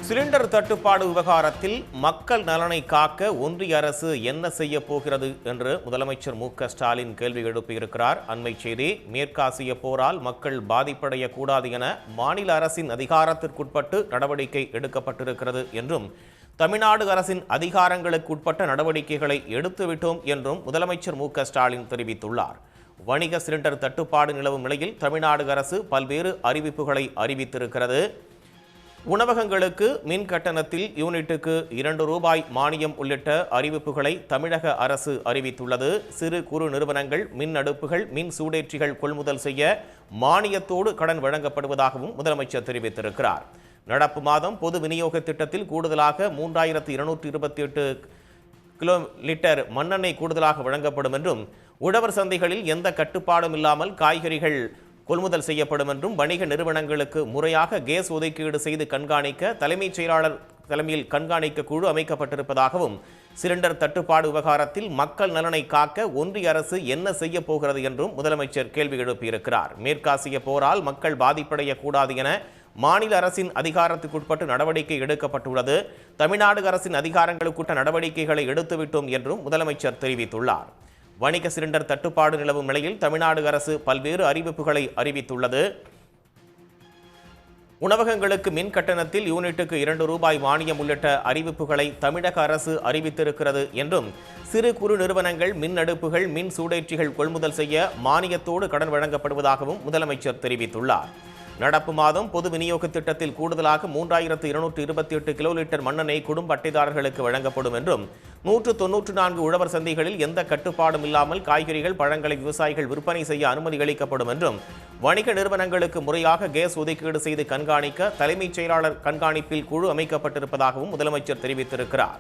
Cylinder தட்டுப்பாடு விவகாரத்தில் மக்கள் நலனை காக்க ஒன்றிய அரசு என்ன செய்ய போகிறது என்று முதலமைச்சர் மு.க.ஸ்டாலின் கேள்வி எழுப்பியிருக்கிறார். அண்மை செய்தி, மேற்காசிய போரால் மக்கள் பாதிப்படையக்கூடாது என மாநில அரசின் அதிகாரத்திற்குட்பட்டு நடவடிக்கை எடுக்கப்பட்டிருக்கிறது என்றும், தமிழ்நாடு அரசின் அதிகாரங்களுக்குட்பட்ட நடவடிக்கைகளை எடுத்துவிட்டோம் என்றும் முதலமைச்சர் மு.க.ஸ்டாலின் தெரிவித்துள்ளார். வணிக சிலிண்டர் தட்டுப்பாடு நிலவும் நிலையில் தமிழ்நாடு அரசு பல்வேறு அறிவிப்புகளை அறிவித்திருக்கிறது. உணவகங்களுக்கு மின் கட்டணத்தில் யூனிட்டுக்கு ₹2 மானியம் உள்ளிட்ட அறிவிப்புகளை தமிழக அரசு அறிவித்துள்ளது. சிறு குறு நிறுவனங்கள் மின் அடுப்புகள், மின் சூடேற்றிகள் கொள்முதல் செய்ய மானியத்தோடு கடன் வழங்கப்படுவதாகவும் முதலமைச்சர் தெரிவித்திருக்கிறார். நடப்பு மாதம் பொது விநியோக திட்டத்தில் கூடுதலாக 3228 கிலோ லிட்டர் மண்ணெண்ணெய் கூடுதலாக வழங்கப்படும் என்றும், உழவர் சந்தைகளில் எந்த கட்டுப்பாடும் இல்லாமல் காய்கறிகள் கொள்முதல் செய்யப்படும் என்றும், வணிக நிறுவனங்களுக்கு முறையாக கேஸ் ஒதுக்கீடு செய்து கண்காணிக்க தலைமைச் செயலாளர் தலைமையில் கண்காணிக்க குழு அமைக்கப்பட்டிருப்பதாகவும், சிலிண்டர் தட்டுப்பாடு விவகாரத்தில் மக்கள் நலனை காக்க ஒன்றிய அரசு என்ன செய்ய போகிறது என்றும் முதலமைச்சர் கேள்வி எழுப்பியிருக்கிறார். மேற்காசிய போரால் மக்கள் பாதிப்படையக்கூடாது என மாநில அரசின் அதிகாரத்துக்குட்பட்டு நடவடிக்கை எடுக்கப்பட்டுள்ளது. தமிழ்நாடு அரசின் அதிகாரங்களுக்குட்பட்ட நடவடிக்கைகளை எடுத்துவிட்டோம் என்றும் முதலமைச்சர் தெரிவித்துள்ளார். வணிக சிலிண்டர் தட்டுப்பாடு நிலவும் நிலையில் தமிழ்நாடு அரசு பல்வேறு அறிவிப்புகளை அறிவித்துள்ளது. உணவகங்களுக்கு மின் கட்டணத்தில் யூனிட்டுக்கு ₹2 மானியம் உள்ளிட்ட அறிவிப்புகளை தமிழக அரசு அறிவித்திருக்கிறது என்றும், சிறு குறு நிறுவனங்கள் மின் அடுப்புகள், மின் சூடேற்றிகள் கொள்முதல் செய்ய மானியத்தோடு கடன் வழங்கப்படுவதாகவும் முதலமைச்சர் தெரிவித்துள்ளார். நடப்பு மாதம் பொது விநியோக திட்டத்தில் கூடுதலாக 3228 கிலோ லிட்டர் மண்ணெண்ணெய் குடும்ப அட்டைதாரர்களுக்கு வழங்கப்படும் என்றும், 194 உழவர் சந்தைகளில் எந்த கட்டுப்பாடும் இல்லாமல் காய்கறிகள், பழங்களை விவசாயிகள் விற்பனை செய்ய அனுமதி அளிக்கப்படும் என்றும், வணிக நிறுவனங்களுக்கு முறையாக கேஸ் ஒதுக்கீடு செய்து கண்காணிக்க தலைமைச் செயலாளர் கண்காணிப்பில் குழு அமைக்கப்பட்டிருப்பதாகவும் முதலமைச்சர் தெரிவித்திருக்கிறார்.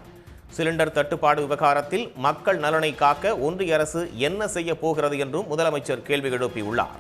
சிலிண்டர் தட்டுப்பாடு விவகாரத்தில் மக்கள் நலனை காக்க ஒன்றிய அரசு என்ன செய்ய போகிறது என்றும் முதலமைச்சர் கேள்வி எழுப்பியுள்ளார்.